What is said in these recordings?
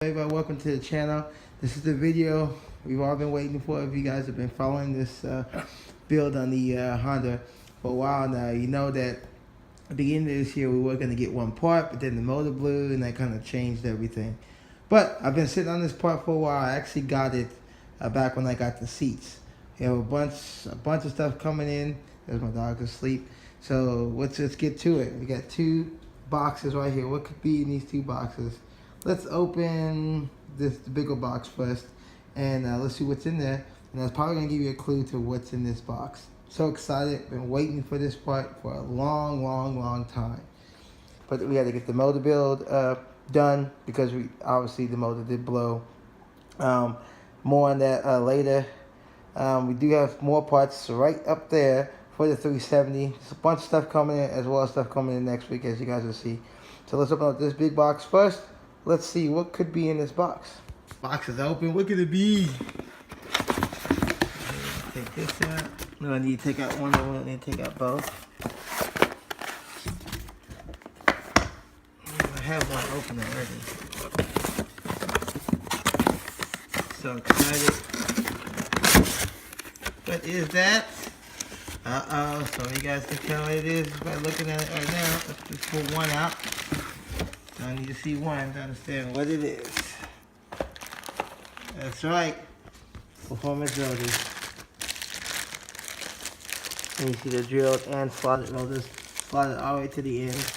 Everybody, welcome to the channel. This is the video we've all been waiting for. If you guys have been following this build on the Honda for a while now, you know that at the beginning of this year we were going to get one part, but then the motor blew and that kind of changed everything. But I've been sitting on this part for a while. I actually got it back when I got the seats. You have a bunch of stuff coming in. There's my dog asleep. So let's get to it. We got two boxes right here. What could be in these two boxes? Let's open the bigger box first, and let's see what's in there. And that's probably gonna give you a clue to what's in this box. So excited! Been waiting for this part for a long time. But we had to get the motor build done because obviously the motor did blow. More on that later. We do have more parts right up there for the 370. There's a bunch of stuff coming in, as well as stuff coming in next week, as you guys will see. So let's open up this big box first. Let's see what could be in this box. Box is open. What could it be? Take this out. No, I need to take out one. I need to take out both. I have one open already. So excited. What is that? So you guys can tell what it is by looking at it right now. Let's just pull one out. I need to see one to understand what it is. That's right. Performance rotors. And you see the drilled and slotted rotors. Slotted all the way to the end.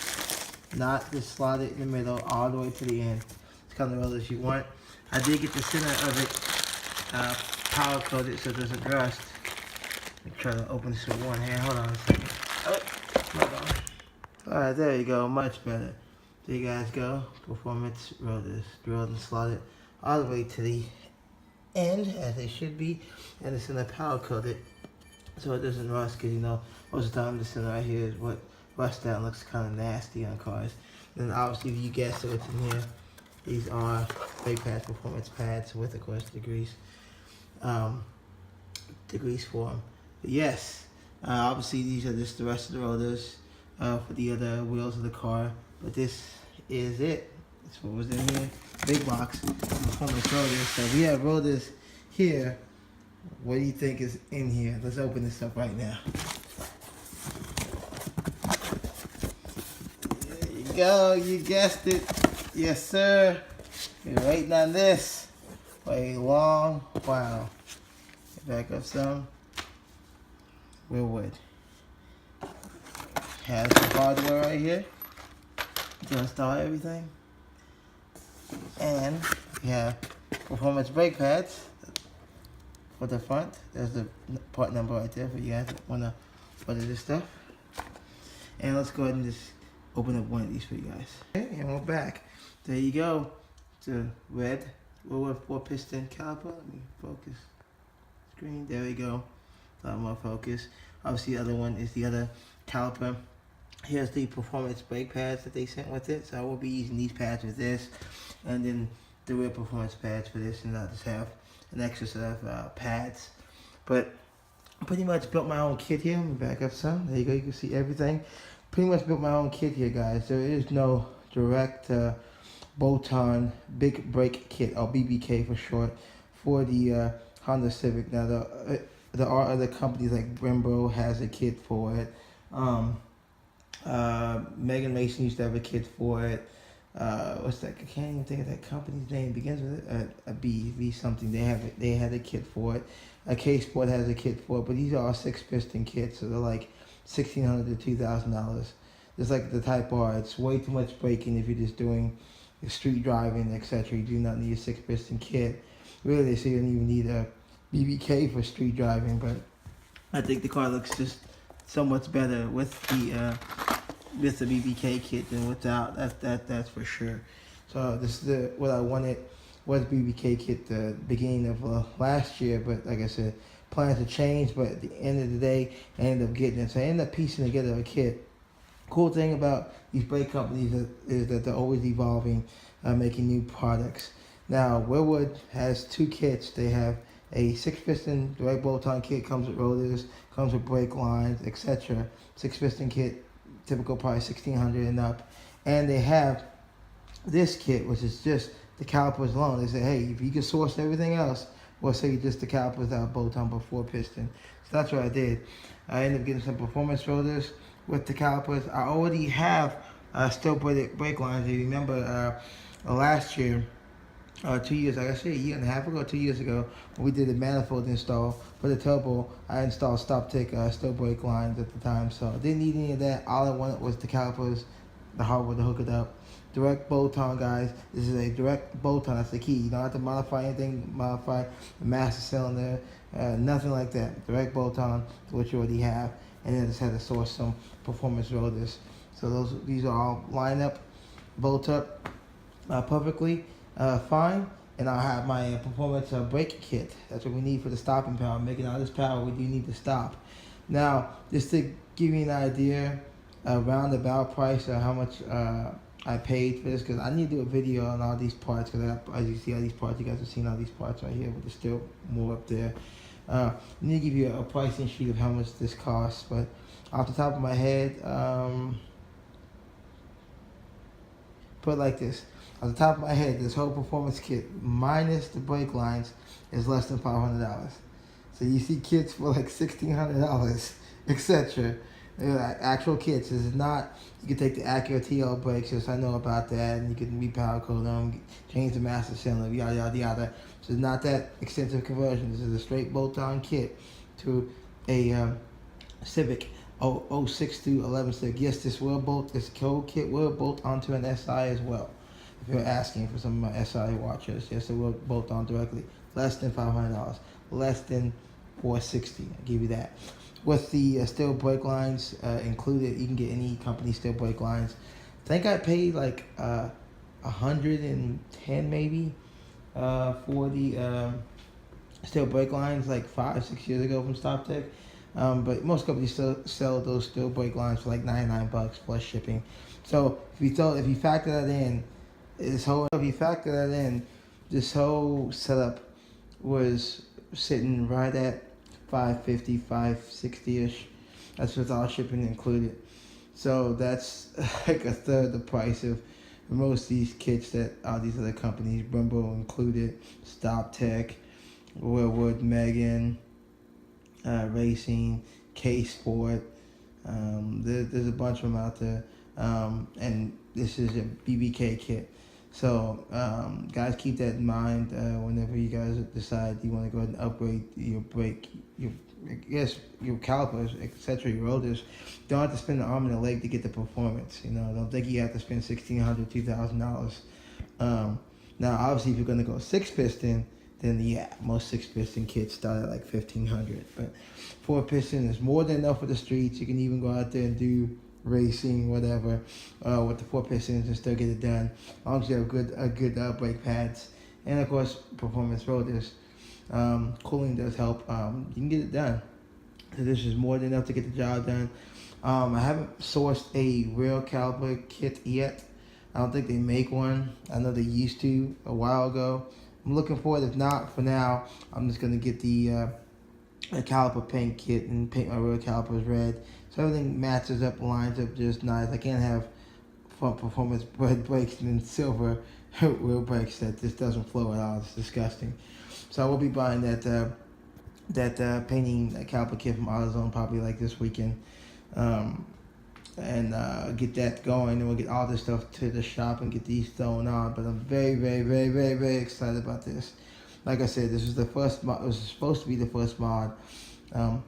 Not just slotted in the middle, all the way to the end. It's kind of the rotors you want. I did get the center of it power coated so it doesn't rust. Let me try to open this with one hand. Hold on a second. Oh, alright, there you go. Much better. There you guys go. Performance rotors. Drilled and slotted all the way to the end, as they should be. And it's in the power coated so it doesn't rust, because you know, most of the time the center right here is what rusts out and looks kind of nasty on cars. And obviously, if you guess what's in here, these are brake pads, performance pads with, of course, the grease for them. But yes, obviously these are just the rest of the rotors for the other wheels of the car. But this is it. That's what was in here. Big box. Performance rotors. So we have rotors here. What do you think is in here? Let's open this up right now. There you go. You guessed it. Yes, sir. Been waiting on this for a long while. Back up some. Wilwood. Has the hardware right here to install everything. And we have performance brake pads for the front. There's the part number right there for you guys that want to order this stuff. And let's go ahead and just open up one of these for you guys. Okay, and we're back. There you go. It's a red Wilwood 4-piston caliper. Let me focus screen. There we go. A lot more focus. Obviously, the other one is the other caliper. Here's the performance brake pads that they sent with it. So I will be using these pads with this, and then the real performance pads for this, and I'll just have an extra set of pads. But I pretty much built my own kit here. Let me back up some. There you go. You can see everything. Pretty much built my own kit here, guys. There is no direct bolt-on big brake kit, or BBK for short, for the Honda Civic. Now there are other companies like Brembo has a kit for it. Megan Mason used to have a kit for it. What's that? I can't even think of that company's name. It begins with a B something. They had a kit for it. K Sport has a kit for it, but these are all 6-piston kits, so they're like $1,600 to $2,000. Just like the Type R, it's way too much braking if you're just doing street driving, etc. You do not need a 6-piston kit. Really, they say you don't even need a BBK for street driving, but I think the car looks just so much better with the BBK kit than without. That's for sure. So this is what I wanted was BBK kit the beginning of last year, but like I said, plans to change. But at the end of the day, I ended up getting it. So I ended up piecing together a kit. Cool thing about these brake companies is that they're always evolving, making new products. Now Wilwood has two kits. They have a 6-piston direct bolt-on kit, comes with rotors, comes with brake lines, etc. 6-piston kit, typical probably $1,600 and up. And they have this kit, which is just the calipers alone. They said, hey, if you can source everything else, we'll sell you just the calipers that are bolt-on but 4-piston. So that's what I did. I ended up getting some performance rotors with the calipers. I already have steel brake lines. If you remember last year, 2 years, like I said, a year and a half ago, 2 years ago, when we did the manifold install for the turbo, I installed stop-tick steel brake lines at the time, so I didn't need any of that. All I wanted was the calipers, the hardware to hook it up. Direct bolt-on, guys. This is a direct bolt-on. That's the key. You don't have to modify anything, modify the master cylinder, nothing like that. Direct bolt-on to what you already have, and then I just had to source some performance rotors. So these are all line up, bolt up perfectly fine, and I'll have my performance brake kit. That's what we need for the stopping power. Making all this power, we do need to stop. Now, just to give you an idea, roundabout price of how much I paid for this, because I need to do a video on all these parts, because as you see all these parts, you guys have seen all these parts right here, but there's still more up there. I need to give you a pricing sheet of how much this costs, but off the top of my head, put it like this. Off the top of my head, this whole performance kit, minus the brake lines, is less than $500. So you see kits for like $1,600, etc. Actual kits. This is not, you can take the Acura TL brakes, yes, I know about that, and you can repower code them, change the master cylinder, yada, yada, yada. So it's not that extensive conversion. This is a straight bolt-on kit to a Civic 06 through 11 Yes, this code kit will bolt onto an SI as well. If you're asking for some of my SI watchers, yes, it will bolt on directly. Less than $500, less than $460. I'll give you that. With the steel brake lines included, you can get any company steel brake lines. I think I paid like $110 maybe for the steel brake lines like 5-6 years ago from StopTech. But most companies still sell those steel brake lines for like $99 plus shipping. So if you factor that in, this whole setup was sitting right at $550, $560-ish. That's with all shipping included. So that's like a third the price of most of these kits that all these other companies, Brembo included, StopTech, Wilwood, Megan, Racing, K-Sport. There's a bunch of them out there. And this is a BBK kit. So, guys, keep that in mind whenever you guys decide you want to go ahead and upgrade your brake, your calipers, etc., your rotors. Don't have to spend an arm and a leg to get the performance. You know, don't think you have to spend $1,600, $2,000. Now, obviously, if you're going to go 6-piston, then yeah, most 6-piston kits start at like $1,500. But 4-piston is more than enough for the streets. You can even go out there and do racing, whatever, with the 4-pistons and still get it done. As long as you have good brake pads, and of course performance rotors. Cooling does help. You can get it done. So this is more than enough to get the job done. I haven't sourced a real caliper kit yet. I don't think they make one. I know they used to a while ago. I'm looking for it. If not, for now, I'm just gonna get the caliper paint kit and paint my real calipers red, so everything matches up, lines up just nice. I can't have front performance red brakes and then silver wheel brakes. That just doesn't flow at all. It's disgusting. So I will be buying that painting caliper kit from AutoZone probably like this weekend, and get that going, and we'll get all this stuff to the shop and get these thrown on. But I'm very, very, very, very, very excited about this. Like I said, this is the first mod. It was supposed to be the first mod of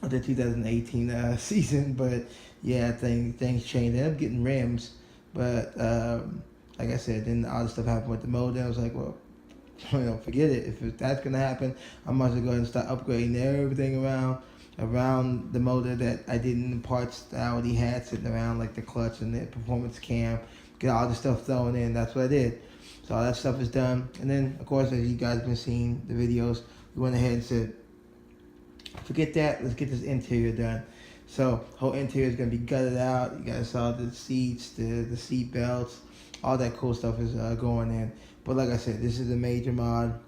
the 2018 season, but yeah, things changed. They ended up getting rims, but like I said, then all the stuff happened with the motor. I was like, well, forget it. If that's gonna happen, I might as well go ahead and start upgrading everything around the motor that I did in the parts that I already had sitting around, like the clutch and the performance cam. Get all the stuff thrown in. That's what I did. So all that stuff is done. And then, of course, as you guys have been seeing the videos, we went ahead and said, forget that, let's get this interior done. So whole interior is going to be gutted out. You guys saw the seats, the seat belts, all that cool stuff is going in. But like I said, this is a major mod,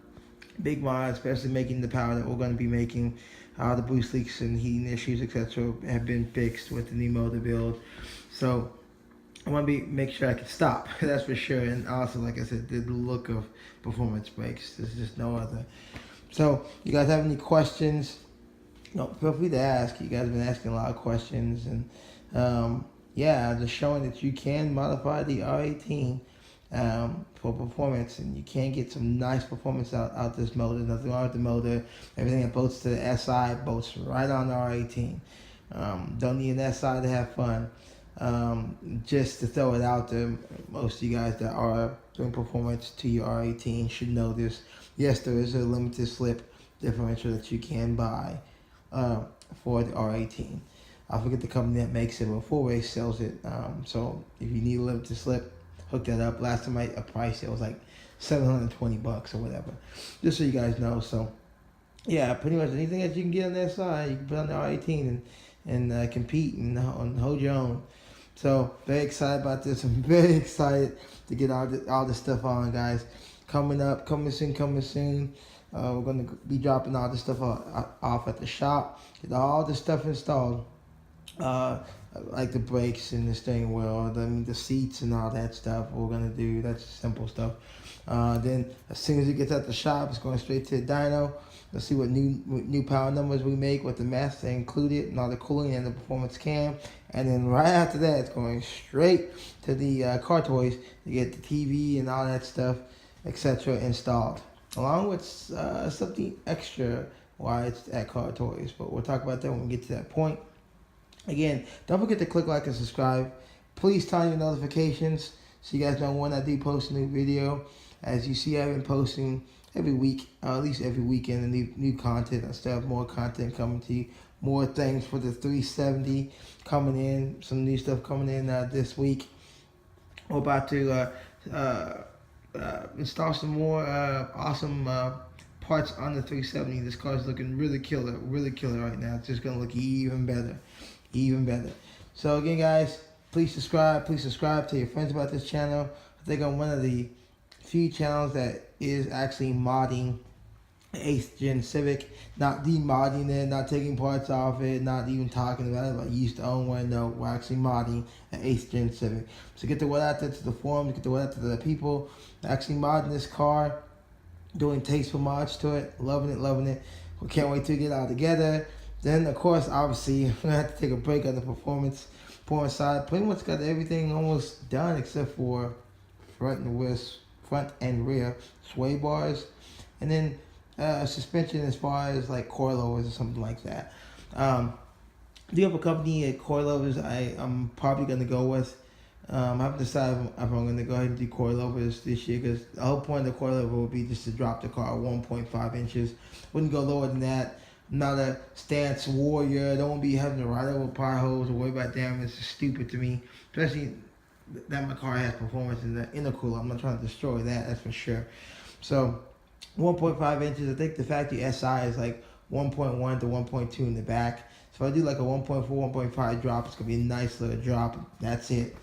big mod, especially making the power that we're going to be making. All the boost leaks and heating issues, etc., have been fixed with the new motor build. So I want to make sure I can stop. That's for sure. And also, like I said, the look of performance brakes. There's just no other. So, you guys have any questions? No, feel free to ask. You guys have been asking a lot of questions, and yeah, just showing that you can modify the R18 for performance, and you can get some nice performance out this motor. Nothing wrong with the motor. Everything that bolts to the SI bolts right on the R18. Don't need an SI to have fun. Just to throw it out there, most of you guys that are doing performance to your R18 should know this. Yes, there is a limited slip differential that you can buy for the R18. I forget the company that makes it, but Full Race sells it. So if you need a limited slip, hook that up. Last time I priced it was like $720 or whatever. Just so you guys know. So yeah, pretty much anything that you can get on that side, you can put on the R18 and compete and hold your own. So very excited about this. I'm very excited to get all this stuff on, guys. Coming soon. We're going to be dropping all this stuff off at the shop. Get all this stuff installed. Like the brakes and the steering wheel, the seats and all that stuff. We're going to do, that's simple stuff. Then as soon as it gets at the shop, it's going straight to the dyno. Let's see what new power numbers we make with the Meth they included, and all the cooling and the performance cam. And then right after that, it's going straight to the car toys to get the TV and all that stuff, etc. installed, along with something extra while it's at car toys. But we'll talk about that when we get to that point. Again, don't forget to click like and subscribe. Please turn on your notifications so you guys know when I do post a new video. As you see, I've been posting every week, at least every weekend, and new content. I still have more content coming to you. More things for the 370 coming in. Some new stuff coming in this week. We're about to install some more awesome parts on the 370. This car is looking really killer right now. It's just going to look even better. So again, guys, please subscribe. Tell your friends about this channel. I think I'm one of the few channels that is actually modding 8th gen Civic, not demodding it, not taking parts off it, not even talking about it like you used to own one. No, we're actually modding an 8th gen Civic. So get the word out there to the forums, get the word out to the people actually modding this car, doing tasteful mods to it, loving it. We can't wait to get all together. Then, of course, obviously, I'm going to have to take a break on the performance side. Pretty much got everything almost done except for front and rear sway bars. And then suspension as far as like coilovers or something like that. Do you have a company at coilovers I'm probably going to go with? I haven't decided if I'm going to go ahead and do coilovers this year, because the whole point of the coilover would be just to drop the car 1.5 inches. Wouldn't go lower than that. I'm not a stance warrior. I don't want to be having to ride over power holes or worry about damage. It's stupid to me, especially that my car has performance in the intercooler. I'm not trying to destroy that's for sure. So 1.5 inches. I think the factory SI is like 1.1 to 1.2 in the back. So if I do like a 1.4, 1.5 drop, it's going to be a nice little drop. That's it.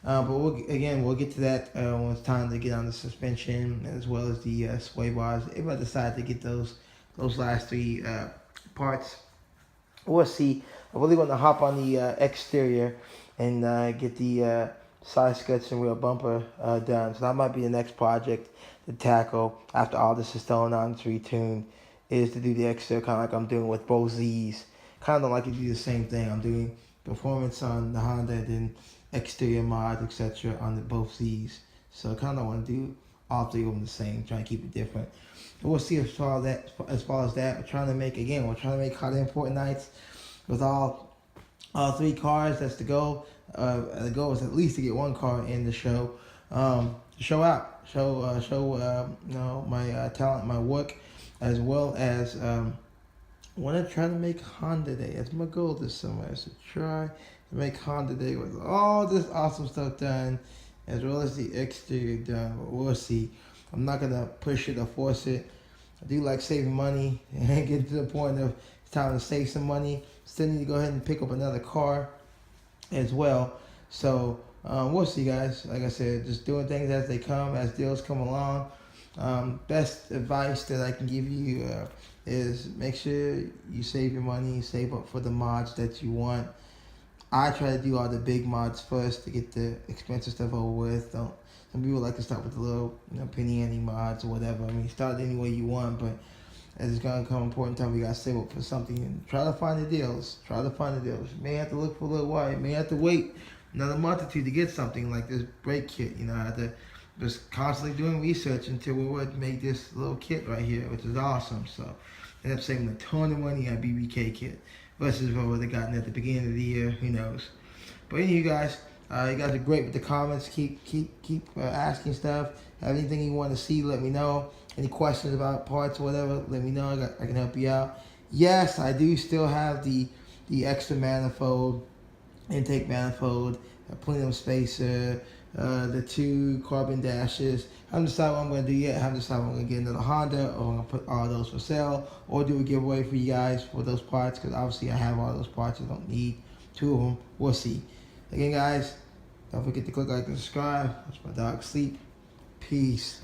But we'll get to that when it's time to get on the suspension as well as the sway bars. If I decide to get those last three parts, we'll see. I really want to hop on the exterior and get the side skirts and rear bumper done. So that might be the next project to tackle after all this is thrown on, it's retuned, is to do the exterior kind of like I'm doing with both Z's. Kind of don't like to do the same thing. I'm doing performance on the Honda, then exterior mods, etc. on both Z's. So I kind of want to do all three of them the same, trying to keep it different. But we'll see as far as that. We're trying to make hot import nights with all three cars. That's the goal. The goal is at least to get one car in the show. Show my talent, my work, as well as want to try to make Honda Day. That's my goal this summer. So try to make Honda Day with all this awesome stuff done, as well as the exterior done. But we'll see. I'm not gonna push it or force it. I do like saving money and get to the point of it's time to save some money. Still need to go ahead and pick up another car as well. So we'll see, guys. Like I said, just doing things as they come, as deals come along. Best advice that I can give you is make sure you save your money, save up for the mods that you want. I try to do all the big mods first to get the expensive stuff over with. Don't Some people like to start with the little, penny ante mods or whatever. I mean, start any way you want, but as it's gonna come important time, we gotta save up for something and try to find the deals. Try to find the deals. You may have to look for a little while. You may have to wait another month or two to get something like this brake kit. I have to just constantly doing research until we would make this little kit right here, which is awesome. So I end up saving a ton of money on BBK kit versus what I would have gotten at the beginning of the year. Who knows? But anyway, you guys are great with the comments. Keep asking stuff. Have anything you want to see, let me know. Any questions about parts or whatever, let me know. I can help you out. Yes, I do still have the extra manifold, intake manifold, plenum spacer, the 2 carbon dashes. I haven't decided what I'm going to do yet. I haven't decided if I'm going to get another Honda or I'm going to put all those for sale or do a giveaway for you guys for those parts, because obviously I have all those parts. I don't need 2 of them. We'll see. Again, guys, don't forget to click like and subscribe. Watch my dog sleep. Peace.